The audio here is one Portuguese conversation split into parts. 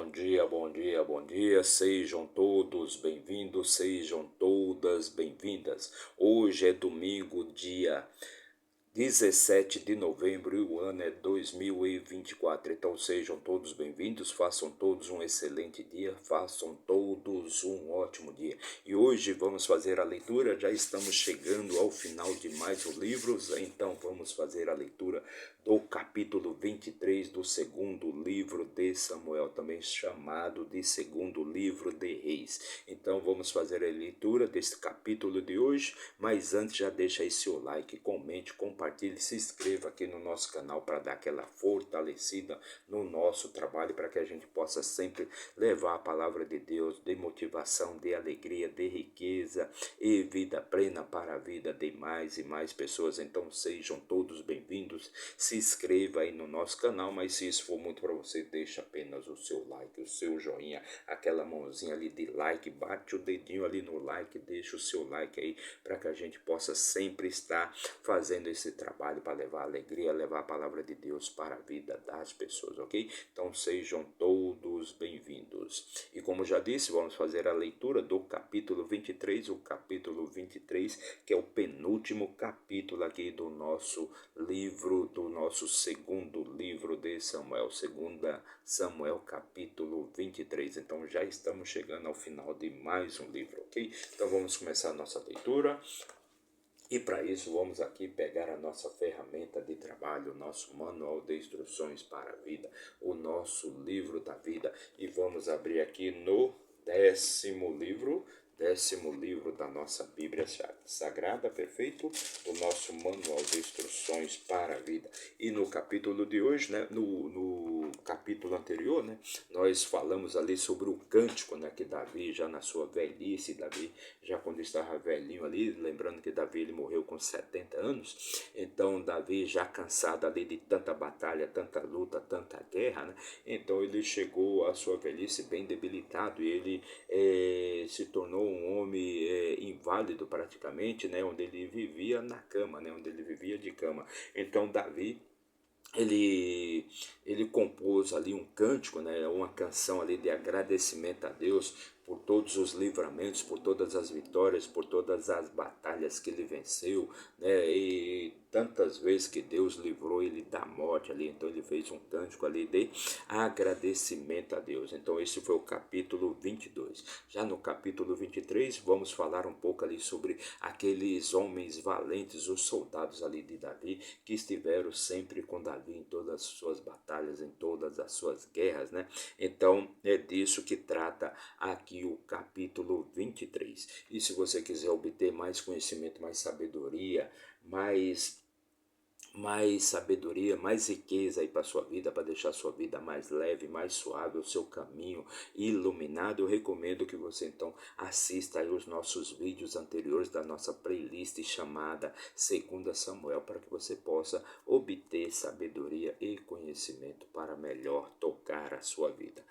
bom dia, bom dia. Sejam todos bem-vindos, sejam todas bem-vindas. Hoje é domingo, dia 17 de novembro e o ano é 2024. Então sejam todos bem-vindos, façam todos um excelente dia, façam todos um ótimo dia. E hoje vamos fazer a leitura, já estamos chegando ao final de mais um livro, então vamos fazer a leitura do capítulo 23 do segundo livro de Samuel, também chamado de segundo livro de Reis. Então vamos fazer a leitura deste capítulo de hoje, mas antes já deixa aí seu like, comente, compartilhe, se inscreva aqui no nosso canal para dar aquela fortalecida no nosso trabalho, para que a gente possa sempre levar a palavra de Deus, de motivação, de alegria, de riqueza e vida plena para a vida de mais e mais pessoas. Então sejam todos bem-vindos, se inscreva aí no nosso canal, mas se isso for muito para você, deixa apenas o seu like, o seu joinha, aquela mãozinha ali de like, bate o dedinho ali no like, deixa o seu like aí, para que a gente possa sempre estar fazendo esse trabalho para levar alegria, levar a palavra de Deus para a vida das pessoas, ok? Então sejam todos bem-vindos. E como já disse, vamos fazer a leitura do capítulo 23, o capítulo 23, que é o penúltimo capítulo aqui do nosso livro, do nosso segundo livro de Samuel, segunda Samuel, capítulo 23. Então já estamos chegando ao final de mais um livro, ok? Então vamos começar a nossa leitura. E para isso vamos aqui pegar a nossa ferramenta de trabalho, o nosso manual de instruções para a vida, o nosso livro da vida, e vamos abrir aqui no décimo livro da nossa Bíblia Sagrada, perfeito? O nosso manual de instruções para a vida. E no capítulo de hoje, né, no capítulo anterior, né, nós falamos ali sobre o cântico, né, que Davi, já na sua velhice, Davi já quando estava velhinho ali, lembrando que Davi ele morreu com 70 anos, então Davi já cansado ali de tanta batalha, tanta luta, tanta guerra, né, então ele chegou à sua velhice bem debilitado e ele se tornou um homem inválido praticamente, né, onde ele vivia na cama, né, onde ele vivia de cama. Então Davi ele compôs ali um cântico, né, uma canção ali de agradecimento a Deus por todos os livramentos, por todas as vitórias, por todas as batalhas que ele venceu, né, e tantas vezes que Deus livrou ele da morte ali. Então ele fez um cântico ali de agradecimento a Deus. Então esse foi o capítulo 22. Já no capítulo 23 vamos falar um pouco ali sobre aqueles homens valentes, os soldados ali de Davi, que estiveram sempre com Davi em todas as suas batalhas, em todas as suas guerras, né? Então é disso que trata aqui o capítulo 23. E se você quiser obter mais conhecimento, mais sabedoria, mais sabedoria, mais riqueza aí para sua vida, para deixar sua vida mais leve, mais suave, o seu caminho iluminado, eu recomendo que você então assista aí os nossos vídeos anteriores da nossa playlist chamada Segunda Samuel, para que você possa obter sabedoria e conhecimento para melhor tocar a sua vida.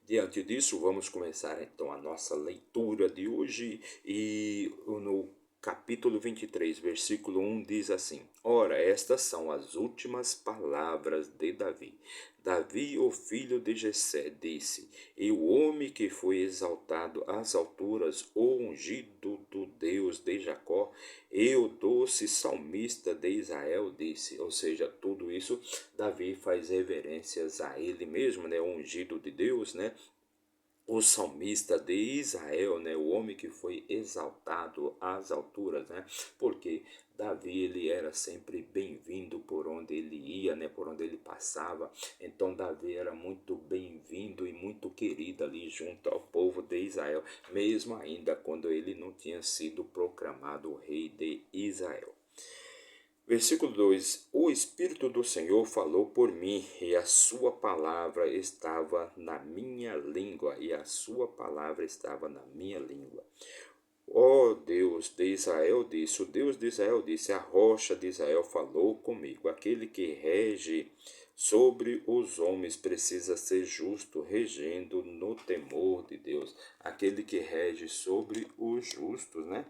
Diante disso, vamos começar então a nossa leitura de hoje e no capítulo 23, versículo 1 diz assim: Ora, estas são as últimas palavras de Davi. Davi, o filho de Jessé, disse: E o homem que foi exaltado às alturas, o ungido do Deus de Jacó, e o doce salmista de Israel, disse. Ou seja, tudo isso Davi faz reverências a ele mesmo, né, o ungido de Deus, né? O salmista de Israel, né, o homem que foi exaltado às alturas, né, porque Davi ele era sempre bem-vindo por onde ele ia, né, por onde ele passava. Então Davi era muito bem-vindo e muito querido ali junto ao povo de Israel, mesmo ainda quando ele não tinha sido proclamado o rei de Israel. Versículo 2: O Espírito do Senhor falou por mim, e a sua palavra estava na minha língua, e a sua palavra estava na minha língua. Ó Deus de Israel disse, o Deus de Israel disse, a rocha de Israel falou comigo. Aquele que rege sobre os homens precisa ser justo, regendo no temor de Deus. Aquele que rege sobre os justos, né?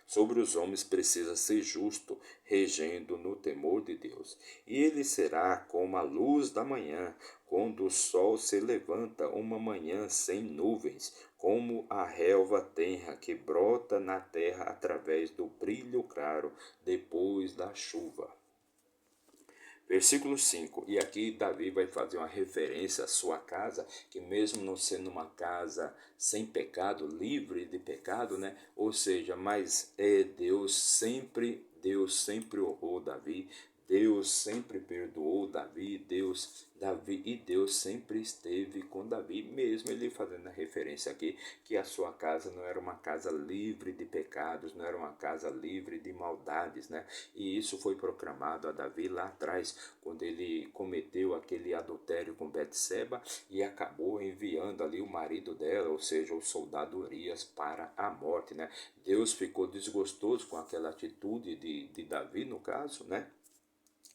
Sobre os homens precisa ser justo, regendo no temor de Deus. E ele será como a luz da manhã, quando o sol se levanta, uma manhã sem nuvens, como a relva tenra que brota na terra através do brilho claro depois da chuva. Versículo 5. E aqui Davi vai fazer uma referência à sua casa, que mesmo não sendo uma casa sem pecado, livre de pecado, né? Ou seja, mas Deus sempre honrou Davi, Deus sempre perdoou Deus sempre esteve com Davi, mesmo ele fazendo a referência aqui que a sua casa não era uma casa livre de pecados, não era uma casa livre de maldades, né? E isso foi proclamado a Davi lá atrás, quando ele cometeu aquele adultério com Betseba e acabou enviando ali o marido dela, ou seja, o soldado Urias, para a morte, né? Deus ficou desgostoso com aquela atitude de Davi, no caso, né?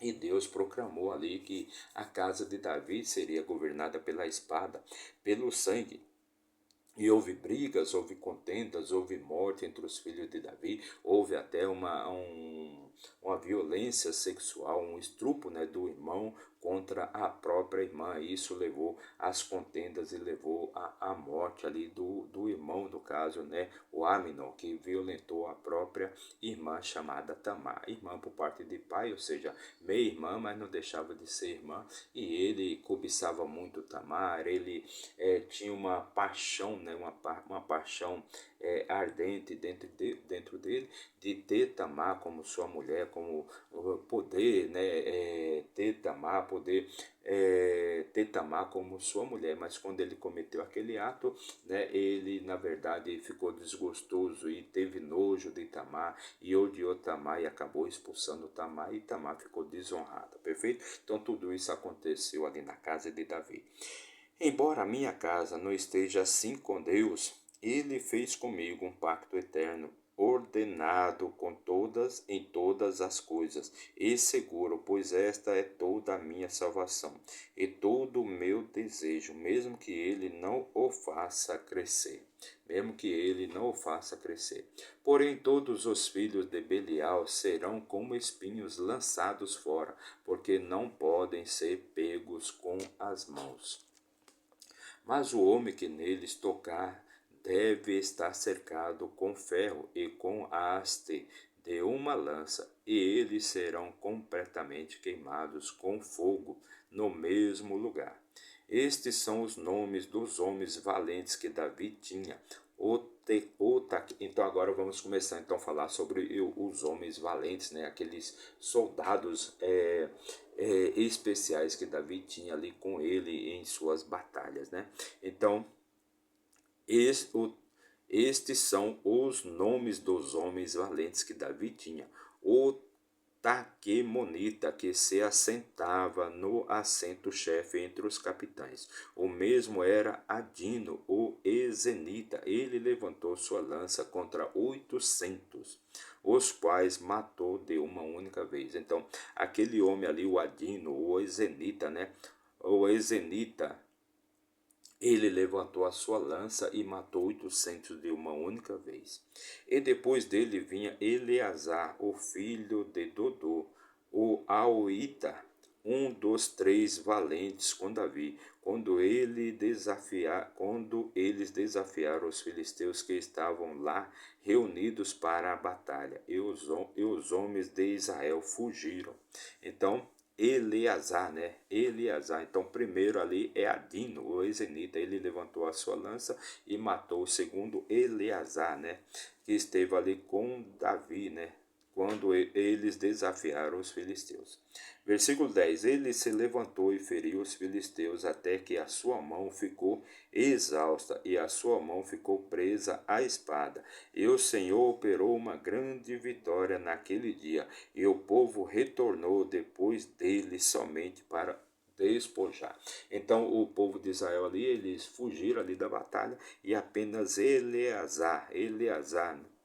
E Deus proclamou ali que a casa de Davi seria governada pela espada, pelo sangue. E houve brigas, houve contendas, houve morte entre os filhos de Davi, houve até uma violência sexual, um estupro, né, do irmão contra a própria irmã. Isso levou às contendas e levou à morte ali do irmão, no caso, né, o Aminon, que violentou a própria irmã chamada Tamar. Irmã por parte de pai, ou seja, meia-irmã, mas não deixava de ser irmã. E ele cobiçava muito Tamar, ele tinha uma paixão, né, uma paixão ardente dentro dele, de ter Tamar como sua mulher, como poder, né, ter Tamar, poder ter Tamar como sua mulher. Mas quando ele cometeu aquele ato, né, ele na verdade ficou desgostoso e teve nojo de Tamar e odiou Tamar e acabou expulsando Tamar, e Tamar ficou desonrada, perfeito? Então tudo isso aconteceu ali na casa de Davi. Embora a minha casa não esteja assim com Deus, ele fez comigo um pacto eterno, ordenado em todas as coisas, e seguro, pois esta é toda a minha salvação e todo o meu desejo, mesmo que ele não o faça crescer. Mesmo que ele não o faça crescer. Porém, todos os filhos de Belial serão como espinhos lançados fora, porque não podem ser pegos com as mãos. Mas o homem que neles tocar deve estar cercado com ferro e com a haste de uma lança, e eles serão completamente queimados com fogo no mesmo lugar. Estes são os nomes dos homens valentes que Davi tinha. Então agora vamos começar então a falar sobre os homens valentes, né? Aqueles soldados especiais que Davi tinha ali com ele em suas batalhas, né? Então estes são os nomes dos homens valentes que Davi tinha. O Taquemonita, que se assentava no assento-chefe entre os capitães. O mesmo era Adino, o Ezenita. Ele levantou sua lança contra 800, os quais matou de uma única vez. Então, aquele homem ali, o Adino, o Ezenita, né? O Ezenita, ele levantou a sua lança e matou 800 de uma única vez. E depois dele vinha Eleazar, o filho de Dodô, o Aoita, um dos 3 valentes com Davi, quando eles desafiaram os filisteus que estavam lá reunidos para a batalha, e os homens de Israel fugiram. Então, Eleazar, né? Eleazar. Então, primeiro ali é Adino, o Ezenita. Ele levantou a sua lança e matou o segundo Eleazar, né? Que esteve ali com Davi, né? Quando eles desafiaram os filisteus. Versículo 10. Ele se levantou e feriu os filisteus até que a sua mão ficou exausta e a sua mão ficou presa à espada. E o Senhor operou uma grande vitória naquele dia, e o povo retornou depois dele somente para despojar. Então o povo de Israel ali, eles fugiram ali da batalha, e apenas Eleazar,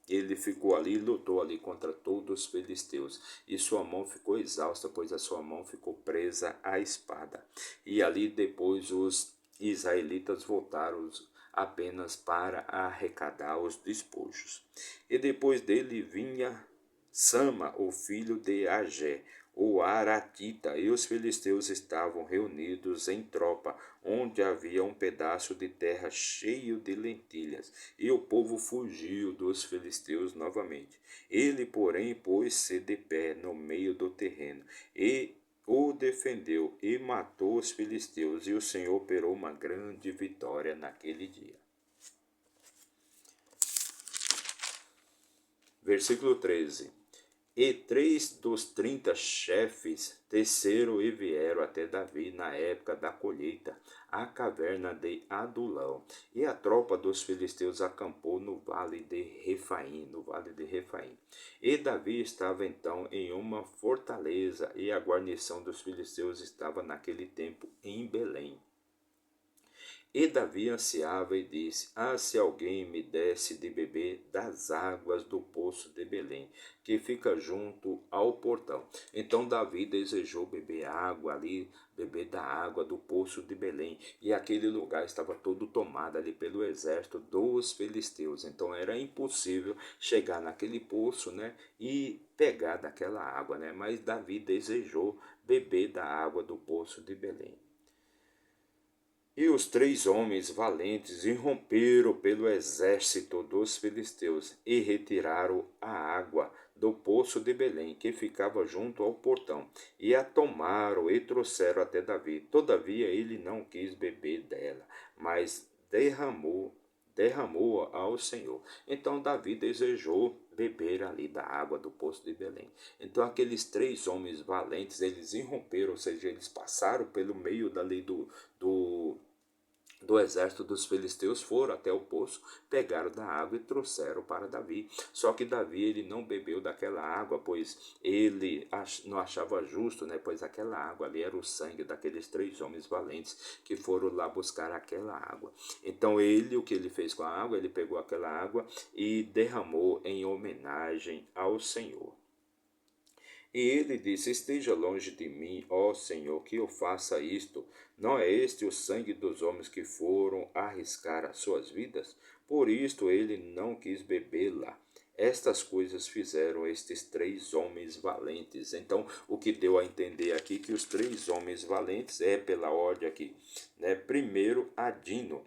ele ficou ali e lutou ali contra todos os filisteus. E sua mão ficou exausta, pois a sua mão ficou presa à espada. E ali depois os israelitas voltaram apenas para arrecadar os despojos. E depois dele vinha Sama, o filho de Agé, o Aratita, e os filisteus estavam reunidos em tropa, onde havia um pedaço de terra cheio de lentilhas, e o povo fugiu dos filisteus novamente. Ele, porém, pôs-se de pé no meio do terreno, e o defendeu e matou os filisteus, e o Senhor operou uma grande vitória naquele dia. Versículo 13. E 3 dos 30 chefes desceram e vieram até Davi na época da colheita, à caverna de Adulão. E a tropa dos filisteus acampou no vale de Refaim. E Davi estava então em uma fortaleza, e a guarnição dos filisteus estava naquele tempo em Belém. E Davi ansiava e disse: Ah, se alguém me desse de beber das águas do poço de Belém, que fica junto ao portão. Então Davi desejou beber água ali, beber da água do poço de Belém. E aquele lugar estava todo tomado ali pelo exército dos filisteus. Então era impossível chegar naquele poço, né, e pegar daquela água, né? Mas Davi desejou beber da água do poço de Belém. E os 3 homens valentes irromperam pelo exército dos filisteus e retiraram a água do poço de Belém, que ficava junto ao portão, e a tomaram e trouxeram até Davi. Todavia ele não quis beber dela, mas derramou-a ao Senhor. Então Davi desejou beber ali da água do poço de Belém. Então aqueles 3 homens valentes, eles irromperam, ou seja, eles passaram pelo meio dali do exército dos filisteus, foram até o poço, pegaram da água e trouxeram para Davi. Só que Davi, ele não bebeu daquela água, pois ele não achava justo, né? Pois aquela água ali era o sangue daqueles 3 homens valentes que foram lá buscar aquela água. Então ele, o que ele fez com a água? Ele pegou aquela água e derramou em homenagem ao Senhor. E ele disse: Esteja longe de mim, ó Senhor, que eu faça isto. Não é este o sangue dos homens que foram arriscar as suas vidas? Por isto ele não quis bebê-la. Estas coisas fizeram estes 3 homens valentes. Então, o que deu a entender aqui que os 3 homens valentes é pela ordem aqui, né? Primeiro, Adino,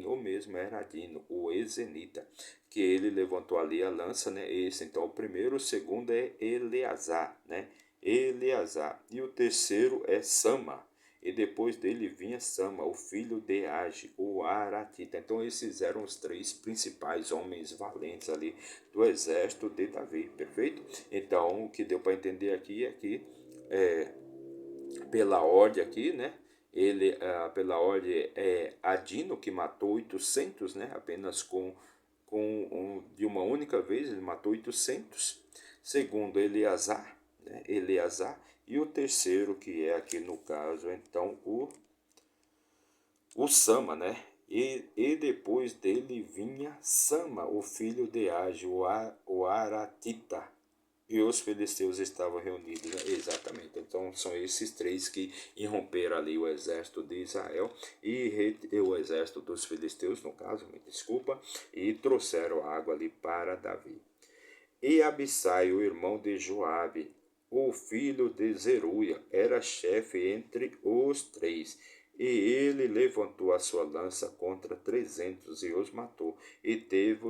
ou mesmo era Adino, o Ezenita, que ele levantou ali a lança, né? Esse, então, o primeiro. O segundo é Eleazar, né? Eleazar. E o terceiro é Sama. E depois dele vinha Sama, o filho de Age, o Aratita. Então esses eram os 3 principais homens valentes ali do exército de Davi, perfeito? Então o que deu para entender aqui é que pela ordem aqui, né? Ele, pela ordem, Adino, que matou 800, né? Apenas de uma única vez, ele matou 800. Segundo, Eleazar, né? Eleazar. E o terceiro, que é aqui no caso, então, o Sama, né? E depois dele vinha Sama, o filho de Age, o Aratita. E os filisteus estavam reunidos, né? Exatamente. Então são esses 3 que irromperam ali o exército de Israel e o exército dos filisteus, no caso, me desculpa, e trouxeram água ali para Davi. E Abissai, o irmão de Joabe, o filho de Zeruia, era chefe entre os 3. E ele levantou a sua lança contra 300 e os matou, e teve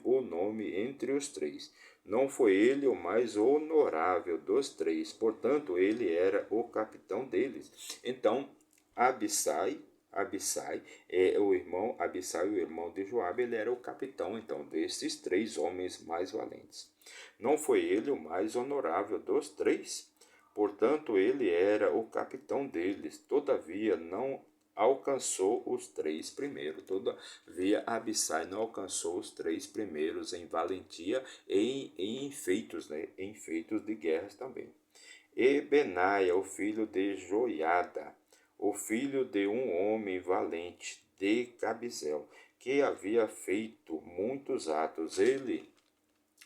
o nome entre os 3. Não foi ele o mais honorável dos 3, portanto ele era o capitão deles. Então Abissai o irmão de Joabe, ele era o capitão então desses 3 homens mais valentes. Não foi ele o mais honorável dos 3, portanto ele era o capitão deles. Todavia não alcançou os 3 primeiros. Todavia Abissai não alcançou os 3 primeiros em valentia e em feitos, né? Em feitos de guerras também. E Benaia, o filho de Joiada, o filho de um homem valente de Cabizel, que havia feito muitos atos. Ele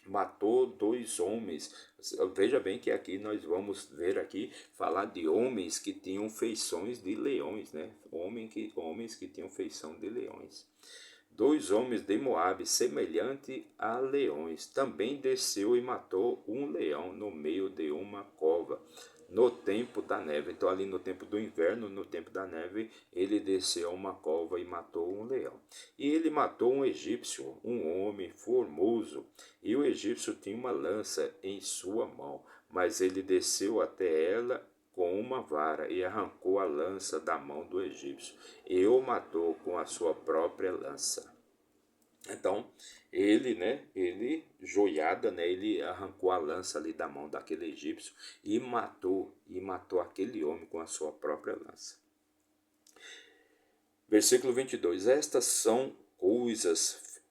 matou 2 homens. Veja bem que aqui nós vamos ver aqui falar de homens que tinham feições de leões, né? Homens que tinham feição de leões. 2 homens de Moabe, semelhante a leões. Também desceu e matou um leão no meio de uma cova, no tempo da neve. Então, ali no tempo do inverno, no tempo da neve, ele desceu a uma cova e matou um leão. E ele matou um egípcio, um homem formoso, e o egípcio tinha uma lança em sua mão, mas ele desceu até ela com uma vara e arrancou a lança da mão do egípcio e o matou com a sua própria lança. Então, joiada, né, ele arrancou a lança ali da mão daquele egípcio e matou aquele homem com a sua própria lança. Versículo 22.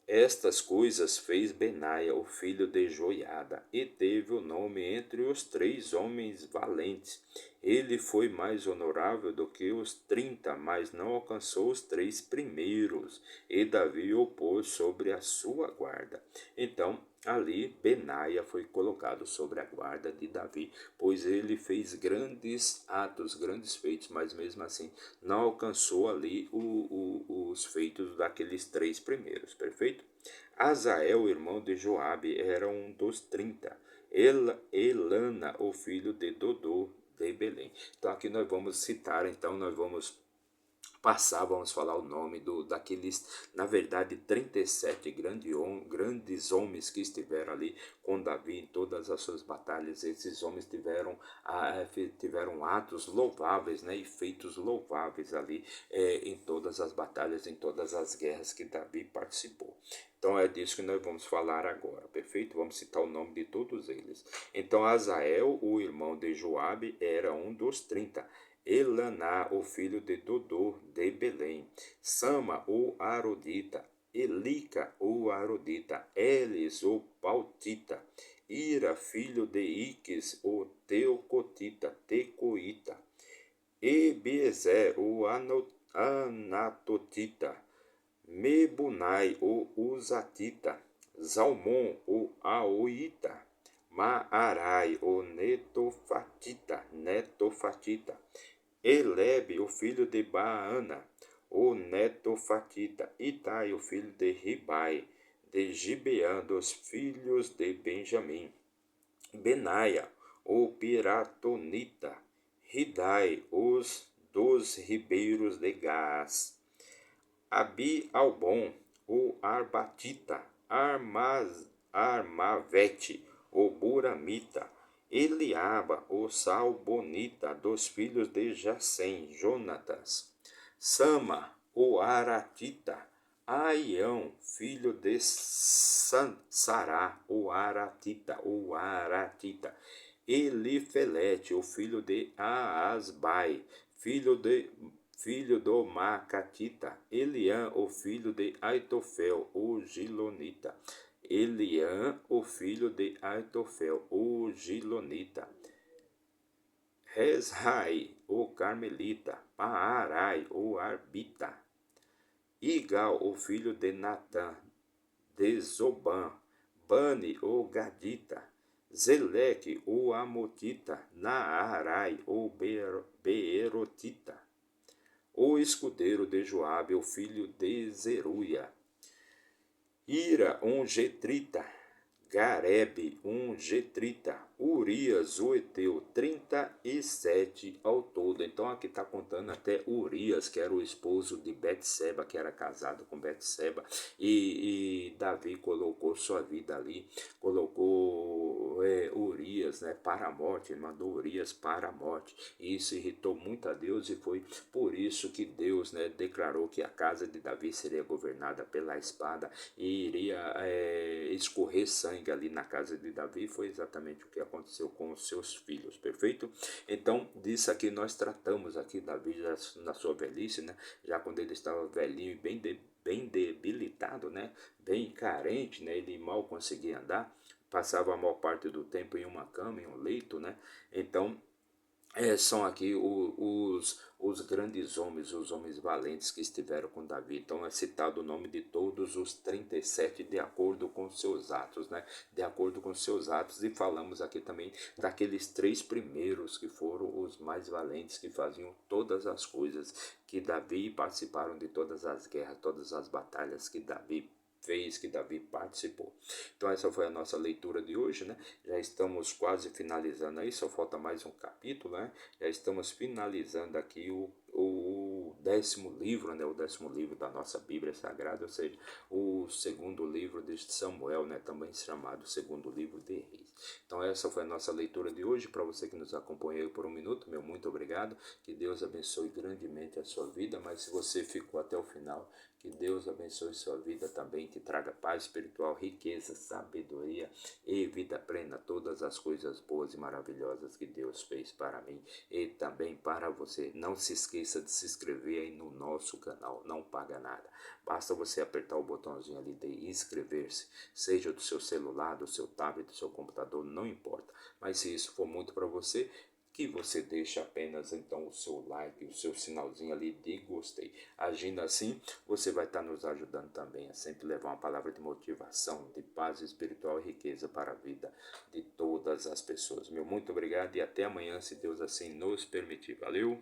Estas coisas fez Benaia, o filho de Joiada, e teve o nome entre os 3 homens valentes. Ele foi mais honorável do que os 30, mas não alcançou os 3 primeiros. E Davi o pôs sobre a sua guarda. Então, ali Benaia foi colocado sobre a guarda de Davi, pois ele fez grandes atos, grandes feitos, mas mesmo assim não alcançou ali os feitos daqueles 3 primeiros, perfeito? Azael, irmão de Joabe, era um dos 30. Elana, o filho de Dodô, de Belém. Então aqui nós vamos citar, então nós vamos vamos falar o nome daqueles, na verdade, 37 grandes homens que estiveram ali com Davi em todas as suas batalhas. Esses homens tiveram atos louváveis, né, e feitos louváveis ali em todas as batalhas, em todas as guerras que Davi participou. Então é disso que nós vamos falar agora, perfeito? Vamos citar o nome de todos eles. Então Azael, o irmão de Joabe, era um dos 30. Elaná, o filho de Dodô, de Belém. Sama, o Arodita. Elica, o Arodita. Elis, o Pautita. Ira, filho de Iques, o Tecoita. Ebiezer, o Anatotita. Mebunai, o Uzatita. Zalmon, o Aoita. Maarai, o Netofatita. Elebe, o filho de Baana, o Netofatita. Itai, o filho de Ribai, de Gibeã, dos filhos de Benjamim. Benaia, o Piratonita. Ridai, os dos ribeiros de Gás. Abi-Albon, o Arbatita. Armavete, o Buramita. Eliaba, o Salbonita, dos filhos de Jacém, Jonatas. Sama, o Aratita. Aião, filho de Sará, o Aratita. Elifelete, o filho de Aasbai, filho do Macatita. Eliã, o filho de Aitofel, o Gilonita. Eliã, o filho de Aitofel, o Gilonita. Rezai, o Carmelita. Paarai, o Arbita. Igal, o filho de Natã, de Zobã. Bani, o Gadita. Zeleque, o Amotita. Naarai, o Beerotita. O escudeiro de Joabe, o filho de Zeruia. Ira, um Getrita. Garebe, um Getrita. Urias, o Eteu, 37 ao todo. Então aqui está contando até Urias, que era o esposo de Betseba, que era casado com Betseba. E Davi colocou sua vida ali, colocou Urias, né, para a morte. Ele mandou Urias para a morte. E isso irritou muito a Deus e foi por isso que Deus, né, declarou que a casa de Davi seria governada pela espada e iria escorrer sangue ali na casa de Davi. Foi exatamente o que aconteceu com os seus filhos, perfeito? Então, disso aqui nós tratamos aqui Davi na sua velhice, né? Já quando ele estava velhinho e bem debilitado, né? Bem carente, né? Ele mal conseguia andar, passava a maior parte do tempo em uma cama, em um leito, né? Então, são aqui os grandes homens, os homens valentes que estiveram com Davi. Então é citado o nome de todos os 37 de acordo com seus atos, né? De acordo com seus atos. E falamos aqui também daqueles 3 primeiros que foram os mais valentes, que faziam todas as coisas que Davi participaram de todas as guerras, todas as batalhas que Davi fez, que Davi participou. Então essa foi a nossa leitura de hoje, né? Já estamos quase finalizando aí, só falta mais um capítulo, né? Já estamos finalizando aqui o 10º livro, né? O 10º livro da nossa Bíblia Sagrada, ou seja, o segundo livro de Samuel, né? Também chamado segundo livro de Reis. Então essa foi a nossa leitura de hoje. Para você que nos acompanhou por um minuto, meu muito obrigado. Que Deus abençoe grandemente a sua vida, mas se você ficou até o final, que Deus abençoe sua vida também, que traga paz espiritual, riqueza, sabedoria e vida plena, todas as coisas boas e maravilhosas que Deus fez para mim e também para você. Não se esqueça de se inscrever aí no nosso canal, não paga nada. Basta você apertar o botãozinho ali de inscrever-se, seja do seu celular, do seu tablet, do seu computador, não importa. Mas se isso for muito para você, que você deixe apenas então o seu like, o seu sinalzinho ali de gostei. Agindo assim, você vai estar nos ajudando também a sempre levar uma palavra de motivação, de paz espiritual e riqueza para a vida de todas as pessoas. Meu muito obrigado e até amanhã, se Deus assim nos permitir. Valeu!